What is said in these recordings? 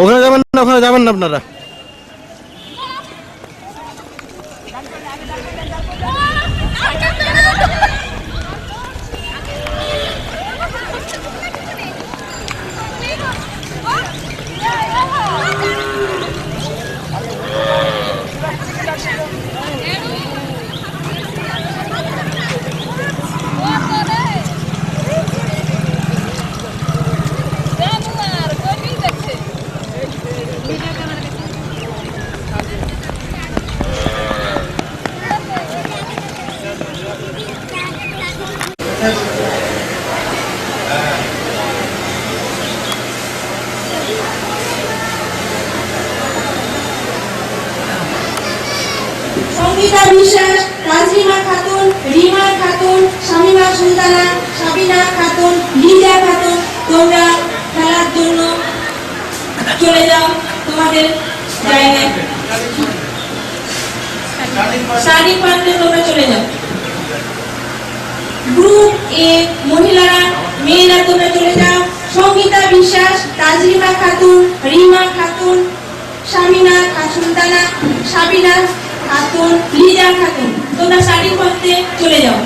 ওখানে যাবেন না, ওখানে যাবেন না আপনারা। সঙ্গীতা বিশ্বাস, তাজরিমা খাতুন, রিমা খাতুন, শামিমা সুলতানা, সাবিনা খাতুন, লিজা খাতুন, তোমরা খেলার জন্য চলে যাও তোমাদের জায়গায়। সারি পান্ডে তোমরা চলে যাও। গ্রুপ এ মহিলারা, মেয়েরা তোমরা চলে যাও। সঙ্গীতা বিশ্বাস, তাজরিমা খাতুন, রিমা খাতুন, শামিনা সুলতানা, সাবিনা খাতুন, লিজা খাতুন, তোমরা শাড়ি পরতে চলে যাও।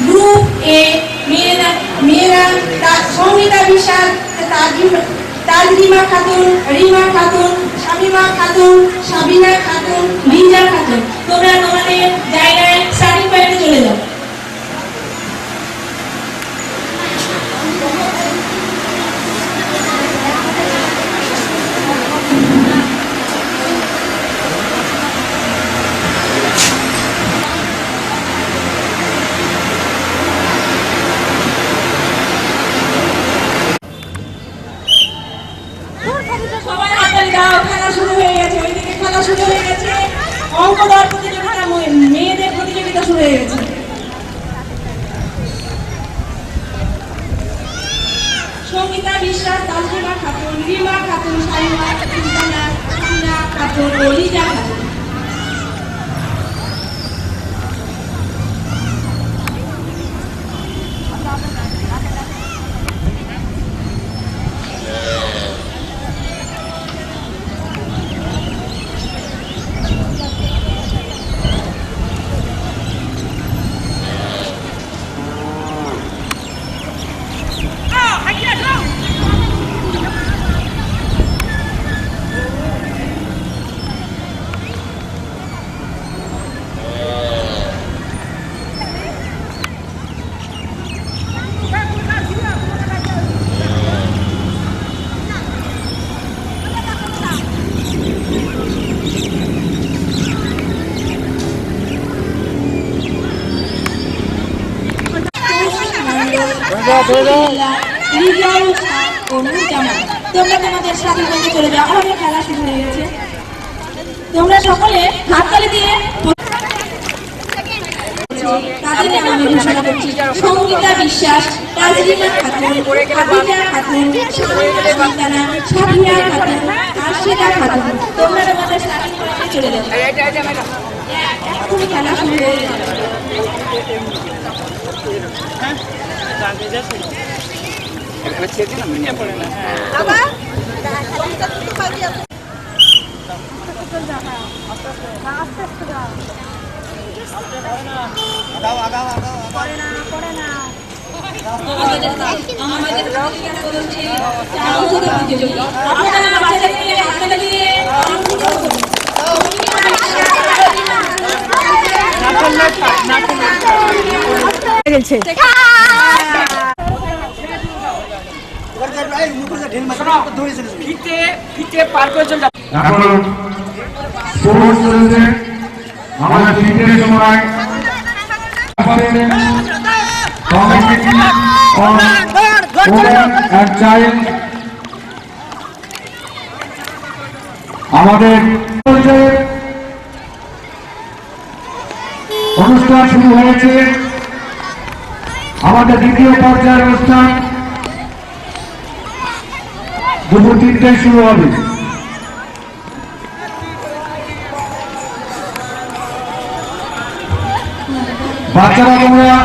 গ্রুপ এ মেয়েরা সঙ্গীতা বিশ্বাস, তাজরিমা খাতুন, রিমা খাতুন, শামিমা খাতুন, সাবিনা খাতুন, লিজা খাতুন, তোমরা তোমাদের জায়গায় শাড়ি পরতে চলে যাও। সবাই হাততালি দাও, খেলা শুরু হয়ে গেছে। ওইদিকে খেলা শুরু হয়ে গেছে। অঙ্ক দেওয়ার প্রতিযোগিতা, মেয়েদের প্রতিযোগিতা শুরু হয়ে গেছে। সঙ্গীতা বিশ্বাস, তাজরিমা খাতুন, রিমা খাতুন, শামিমা সুলতানা, সাবিনা খাতুন ও লিজা খাতুন। তোমরা তোমাদের সাথী বলতে চলে যাও। আমাদের খেলা শুরু হয়ে গেছে। তোমরা সকলে হাততালি দিয়ে তাদের নামে ঘোষণা করছি। সঙ্গীতা বিশ্বাস, তাজরিমা খাতুন, হাবিজা খাতুন, শামিমা সুলতানা, সাবিনা খাতুন, আরশেদা খাতুন, তোমরা তোমাদের সাথী বলতে চলে যাও। এখনই খেলা শুরু হয়ে যাবে। আমাদের শীতের সময় আমাদের অনুষ্ঠান শুরু হয়েছে। আমাদের দ্বিতীয় পর্যায়ের অনুষ্ঠান দুপুর 3টায় শুরু হবে। বাচ্চারা তোমরা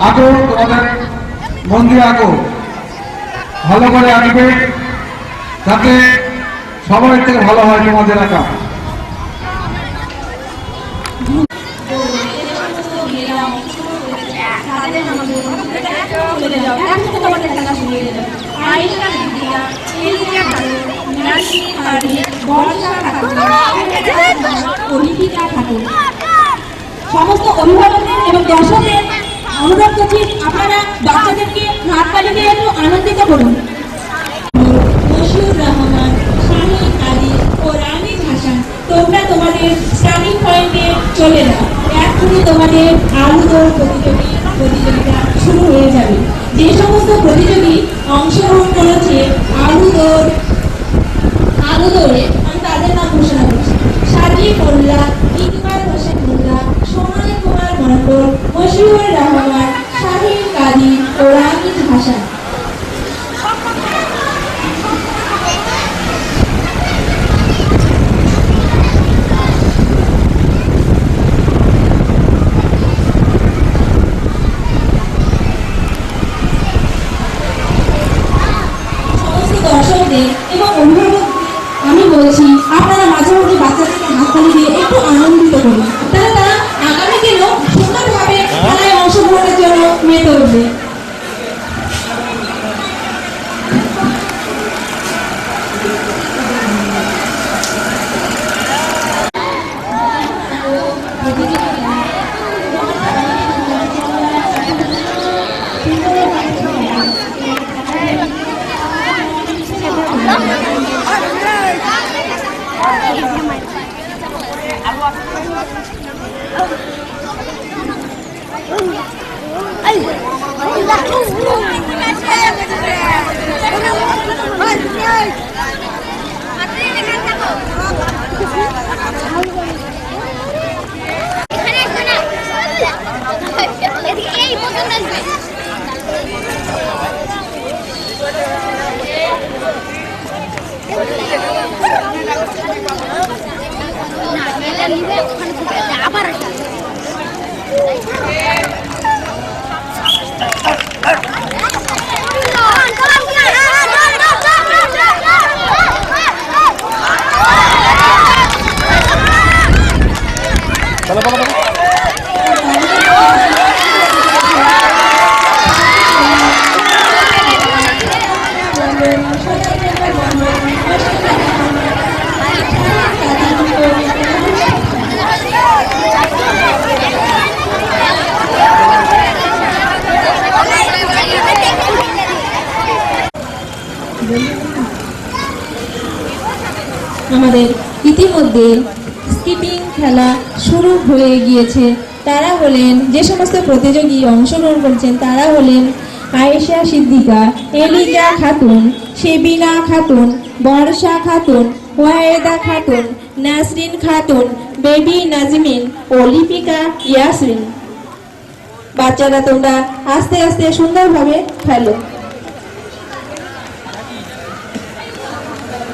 আঁকো, তোমাদের মন দিয়ে আঁকো। ভালো করে আঁকবে, যাতে সবার থেকে ভালো হয় তোমাদের আঁকা। সমস্ত অভিভাবকদের এবং দর্শকদের অনুরোধ করছি আপনারা বাচ্চাদেরকে হাততালি দিয়ে একটু আনন্দিত করুন। মশিউর রহমান, শাহিন আলী ও রামিজ হাসান, তোমরা তোমাদের স্টার্টিং পয়েন্টে চলে যাও। এখনই তোমাদের আলু দৌড় প্রতিযোগিতা শুরু হয়ে যাবে। যে সমস্ত প্রতিযোগী অংশগ্রহণ করেছে আলু দৌড়ে আমি তাদের নাম ঘোষণা করছি: সাজিদ মোল্লা, ইকবাল হোসেন মোল্লা, সোনালী কুমার মন্ডল, মশিউর রহমান, শাহিন কাদি ও রামিজ হাসান। দর্শকদের এবং অভিভাবকদের আমি বলছি আপনারা মাঝে মাঝে বাচ্চাদেরকে হাততালি দিয়ে একটু আনন্দিত করুন, তাহলে তারা আগামী দিনেও সুন্দরভাবে খেলায় অংশগ্রহণের জন্য মেতে উঠবে। আমাদের ইতিমধ্যে স্কিপিং খেলা শুরু হয়ে গিয়েছে। তারা হলেন, যে সমস্ত প্রতিযোগী অংশগ্রহণ করছেন তারা হলেন আয়েশা সিদ্দিকা, এলিজা খাতুন, শেবিনা খাতুন, বর্ষা খাতুন, ওয়াহেদা খাতুন, নাসরিন খাতুন, বেবি নাজমিন ও লিপিকা ইয়াসমিন। বাচ্চারা তোমরা আস্তে আস্তে সুন্দরভাবে খেলো।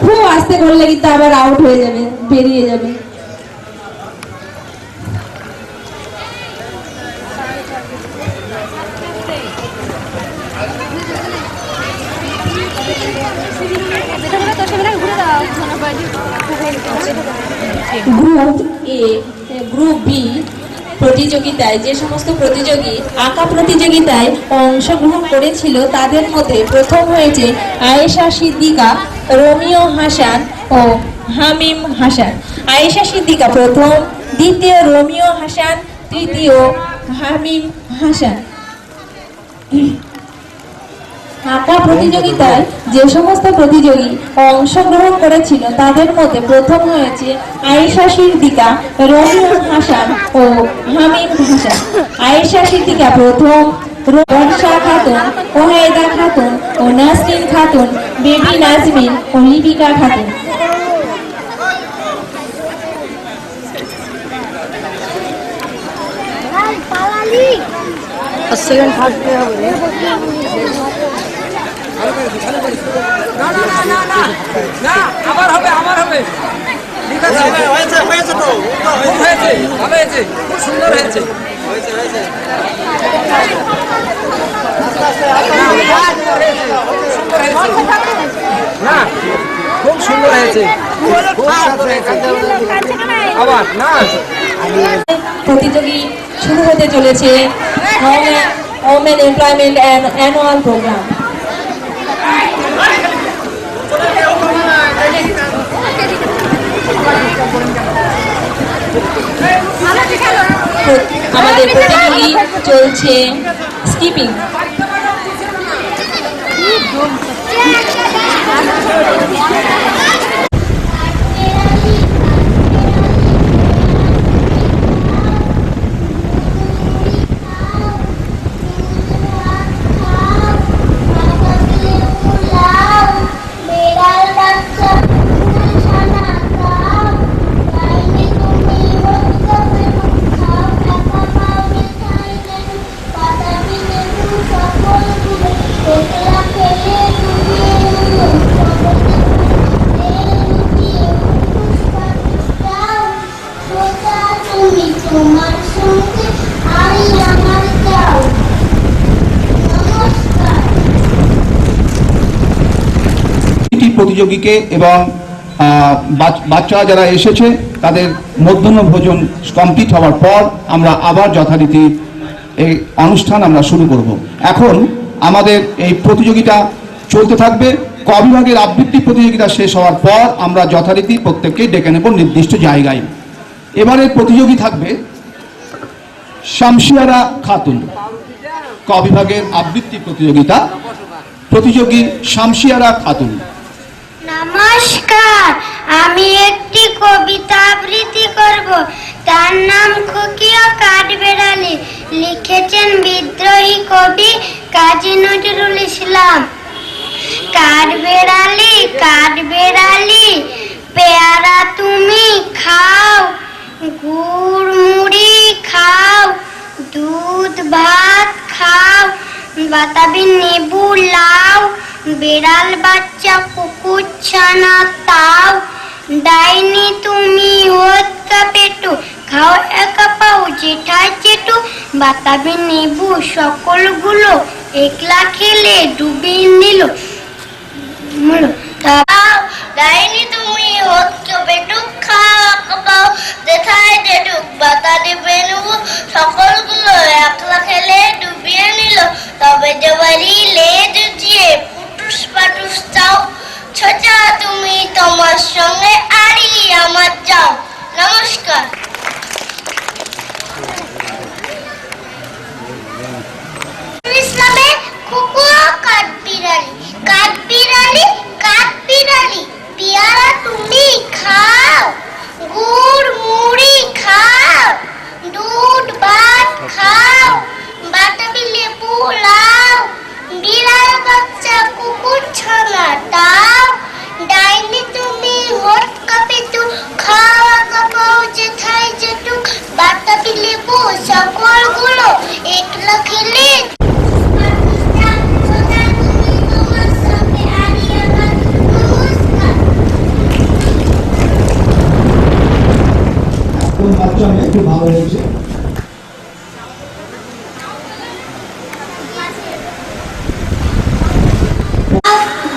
খুব আস্তে করলে কিন্তু আবার আউট হয়ে যাবে, বেরিয়ে যাবে। গ্রুপ এ, গ্রুপ বি প্রতিযোগিতায় যে সমস্ত প্রতিযোগী আঁকা প্রতিযোগিতায় অংশগ্রহণ করেছিল তাদের মধ্যে প্রথম হয়েছে আয়েশা সিদ্দিকা, রোমিও হাসান ও হামিম হাসান। আয়েশা সিদ্দিকা প্রথম, দ্বিতীয় রোমিও হাসান, তৃতীয় হামিম হাসান। আঁকা প্রতিযোগিতায় যে সমস্ত প্রতিযোগী অংশগ্রহণ করেছিল তাদের মধ্যে প্রথম হয়েছে আয়েশা সিদ্দিকা, রোমিও হাসান ও হামিম হাসান। আয়েশা সিদ্দিকা প্রথম, বর্ষা খাতুন, ওয়াহেদা খাতুন ও নাসরিন খাতুন, বেবি নাজমিন ও Lipika Khatun. Second third player হবে না আমার হবে ঠিক আছে হয়েছে তো হয়েছে ভালো হয়েছে খুব সুন্দর হয়েছে সুন্দর হয়েছে না, খুব সুন্দর হয়েছে, খুব সুন্দর হয়েছে। আবার না, প্রতিযোগী শুরু হতে চলেছে ওমেন এমপ্লয়মেন্ট অ্যানুয়াল প্রোগ্রাম। আমাদের প্রতিযোগী চলছে স্কিপিং। প্রতিযোগীকে এবং বাচ্চারা যারা এসেছে তাদের মধ্যাহ্ন ভোজন কমপ্লিট হওয়ার পর আমরা আবার যথারীতি এই অনুষ্ঠান আমরা শুরু করব। এখন আমাদের এই প্রতিযোগিতা চলতে থাকবে। ক বিভাগের আবৃত্তি প্রতিযোগিতা শেষ হওয়ার পর আমরা যথারীতি প্রত্যেককে ডেকে নেব নির্দিষ্ট জায়গায়। এবারের প্রতিযোগী থাকবে শামসিয়ারা খাতুন। ক বিভাগের আবৃত্তি প্রতিযোগিতা, প্রতিযোগী শামসিয়ারা খাতুন। নমস্কার, আমি একটি কবিতা আবৃত্তি করব। তার নাম খুকিও কাঠবেড়ালি। লিখেছেন বিদ্রোহী কবি কাজী নজরুল ইসলাম। কাঠবেড়ালি কাঠবেড়ালি পেয়ারা তুমি খাও, গুড় মুড়ি খাও, দুধ ভাত খাও, বাতাবি নেবু লাও, বিড়াল বাচ্চা কুকুর ছানা তাও, ডাইনি তুমি হত্যা পেটু খাও একা পাও জেঠাই চেটু, বাতাবি নেবু সকলগুলো একলা খেলে ডুবিয়ে নিল। ডাইনি তুমি হত্যা পেটু খাও একা পাও জেঠাই চেটু, বাতাবি নেবু সকলগুলো একলা খেলে ডুবিয়ে নিল। তবে যে বাড়ি লেজ দিয়ে পাটুস চাও, ছোটা তুমি তোমার সঙ্গে আড়ি আমার যাও। নমস্কার। ইসলামে কুকুর কাঠবিড়ালি। কাঠবিড়ালি কাঠবিড়ালি পেয়ারা তুমি খাও, গুড় মুড়ি খাও, দুধ ভাত খাও, বাতাবি লেবু লাও, বিড়াল বাচ্চা কুকুর ছানা তাও, ডাইনি তুমি হটকা পেটু খাওয়া কাপাও জেঠাই জেঠু, বাতাবি লেবু সকলগুলো একলা খেলে। বাচ্চা একটু ভালো হয়েছে।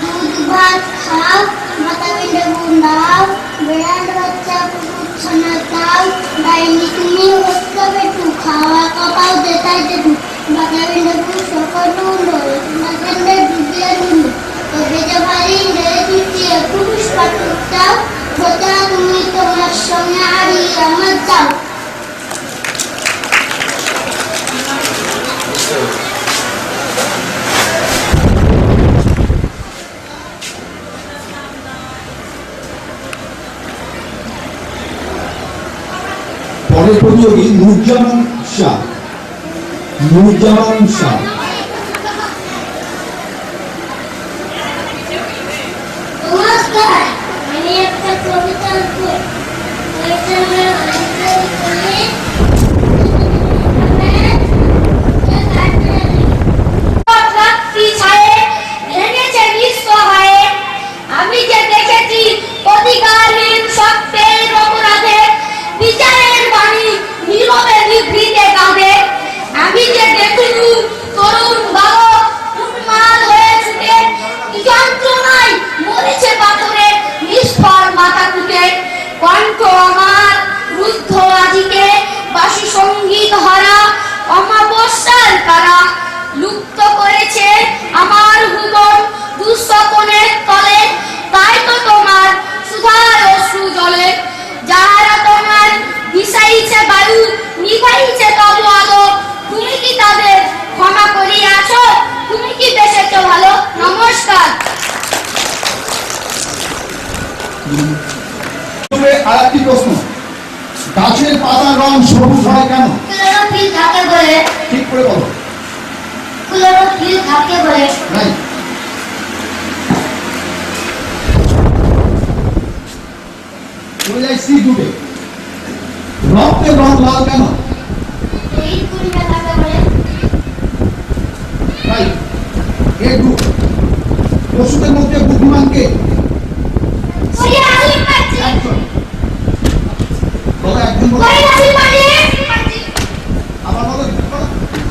দুধ ভাত খাও, বাতাবি লেবু নাও, বিড়াল বাচ্চা কুকুর ছানা তাও, ডাইনি তুমি হত্যা পেটু খাওয়া কাপাও জেঠাই জেঠু, বাতাবি লেবু সকলগুলো একলা খেলে ডুবিয়ে নিল। তবে যে বাড়ি লেজ দিয়ে পুরুষ পাটুক চাও, ছোটা তুমি তোমার সঙ্গে আড়ি আমার যাও। পরের প্রতিযোগী নুরজামান শাহ। নুরজামান শাহ। নমস্কার, আমি একটা কবিতা আমি যে দেখেছি অধিকারহীন সত্যের অপরাধে বিচারের বাণী নীরবে নিভৃতে কাঁদে। আমি যে দেখলুম তরুণ বালক উন্মাদ হয়ে ছুটে নমস্কার। আর একটি প্রশ্ন, গাছের পাতার রং সবুজ হয় কেন? ক্লোরোফিল থাকে বলে। ঠিক করে বলো। ক্লোরোফিল থাকে বলে। রাইট। চলে যাই সি গ্রুপে। রক্তের রং লাল কেন? এই কুড়িটা থাকে বলে। রাইট। এ গ্রুপ, পশুদের মধ্যে বুদ্ধিমান কে? Gorilla chimpanzee. বলো একজন বলো। Gorilla chimpanzee. আবার বলো।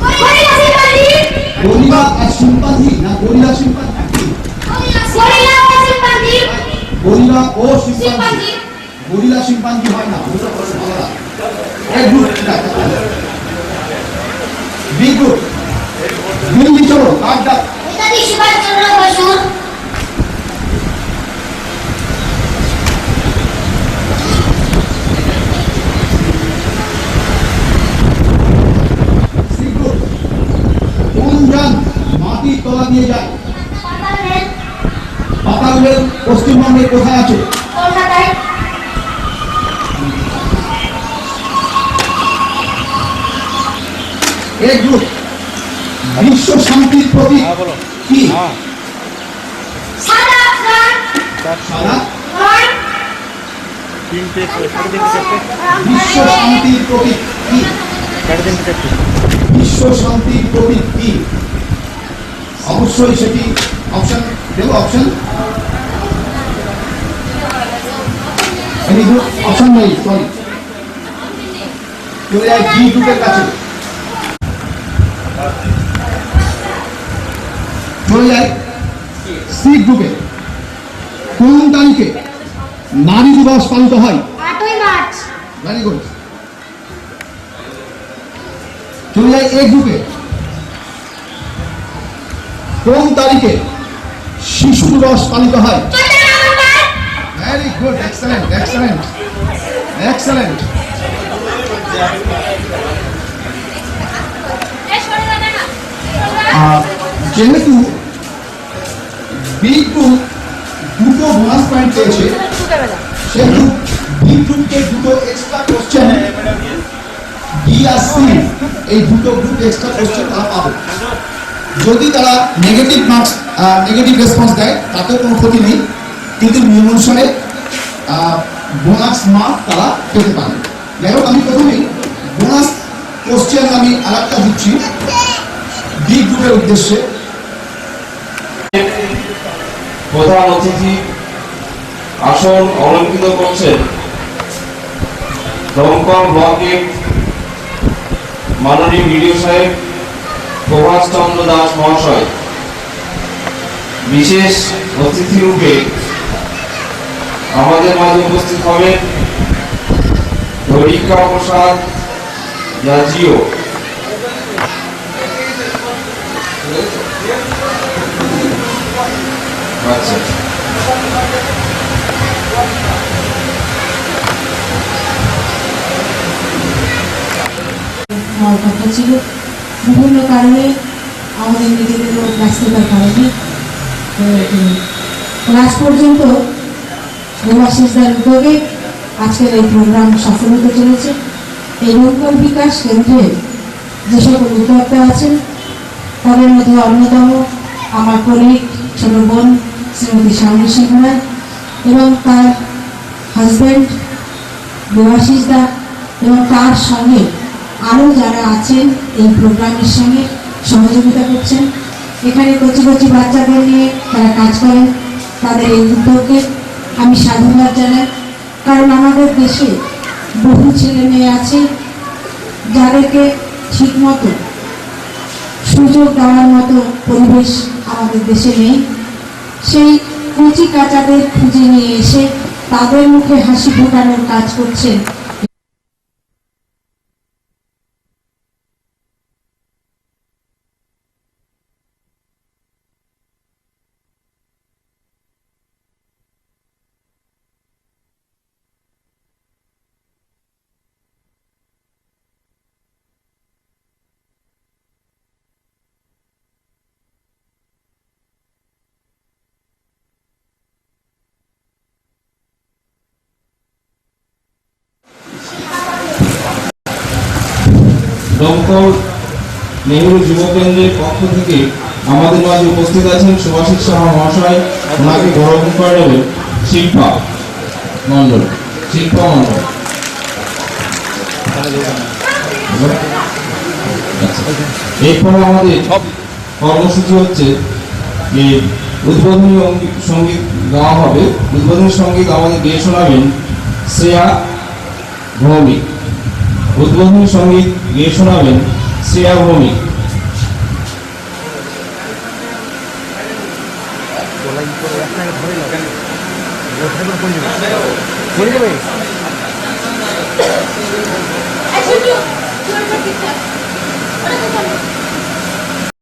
Gorilla chimpanzee. গরিলা আর শিম্পাঞ্জি না গরিলা শিম্পাঞ্জি? গরিলা ও শিম্পাঞ্জি। গরিলা ও শিম্পাঞ্জি। শিম্পাঞ্জি। গরিলা শিম্পাঞ্জি হয় না। এ গ্রুপ ঠিক আছে। বি গ্রুপ, দিল্লি চলো কার ডাক? নেতাজি সুভাষচন্দ্র বসু। সি গ্রুপ, কোন যান মাটির তলা দিয়ে যায়? পাতাল রেল পশ্চিমবঙ্গের কোথায় আছে? কলকাতায়। এ গ্রুপ, বিশ্ব শান্তির প্রতীক কি? সাদা আফগান। সাদা। নয়। তিনটে সাড়ে তিনটে চারটে বিশ্ব শান্তির প্রতীক কি? সাড়ে তিনটে চারটে বিশ্ব শান্তির প্রতীক কি? অবশ্যই সেটি অপশন দেবো। অপশন অপশন নেই, সরি। চলে যায় ডি গ্রুপের কাছে। চলে যায় সি গ্রুপে। কোন তারিখে নারী দিবস পালিত হয়? 8ই মার্চ। Very good. চলে যায় এ গ্রুপে। কোন তারিখে শিশু দিবস পালিত হয়? 14 November. Very good, excellent excellent excellent. যেহেতু বি গ্রুপ দুটো বোনাস পয়েন্ট পেয়েছে, সেহেতু বি গ্রুপকে দুটো এক্সট্রা কোশ্চেন, বি আর সি এই দুটো গ্রুপ এক্সট্রা কোশ্চেন তারা পাবে। যদি তারা নেগেটিভ মার্কস নেগেটিভ রেসপন্স দেয় তাতেও কোনো ক্ষতি নেই, কিন্তু নিয়ম অনুসারে বোনাস মার্ক তারা পেতে পারে। যাই হোক, আমি প্রথমেই বোনাস কোশ্চেন আমি আরেকটা দিচ্ছি বি গ্রুপের উদ্দেশ্যে। প্রধান অতিথি আসন অলঙ্কৃত করছেন দমকল ব্লকের মাননীয় বিডিও সাহেব প্রভাস চন্দ্র দাস মহাশয়। বিশেষ অতিথি রূপে আমাদের মাঝে উপস্থিত হবেন ধরিকা প্রসাদ জাজিও। আচ্ছা, হওয়ার কথা ছিল, বিভিন্ন কারণে আমাদের নিজেদেরও ব্যস্ততার কারণে আজ পর্যন্ত দেবাশিসদার উদ্যোগে আজকের এই প্রোগ্রাম সফল হতে চলেছে। এই নৌকর বিকাশ কেন্দ্রে যে সকল উদ্যোক্তা আছেন তাদের মধ্যে অন্যতম আমার কলিগ ছোট বোন শ্রীমতী শামলী সিংহ রায় এবং তার হাজব্যান্ড দেবাশিসদা এবং তার সঙ্গে আরও যারা আছেন এই প্রোগ্রামের সঙ্গে সহযোগিতা করছেন। এখানে কচি কচি বাচ্চাদের নিয়ে তারা কাজ করেন, তাদের এই উদ্যোগকে আমি সাধুবাদ জানাই। কারণ আমাদের দেশে বহু ছেলে মেয়ে আছে যাদেরকে ঠিকমতো সুযোগ দেওয়ার মতো পরিবেশ আমাদের দেশে নেই। সেই কচি কাচাদের খুঁজে নিয়ে এসে তাদের মুখে হাসি ফোটানোর কাজ করছেন দমকল নেহেরু যুব কেন্দ্রের পক্ষ থেকে আমাদের মাঝে উপস্থিত আছেন সুভাষিস সাহা মহাশয়। ওনাকে গৌরব করে নেবেন শিল্পা মণ্ডল। এরপরে আমাদের কর্মসূচি হচ্ছে যে উদ্বোধনী সঙ্গীত গাওয়া হবে। উদ্বোধনী সঙ্গীত আমাদের গেয়ে শোনাবেন শ্রেয়া ভৌমিক। উদ্বোধনী সঙ্গীত গেয়ে শোনাবেন শ্রেয়া ভৌমিক। একটু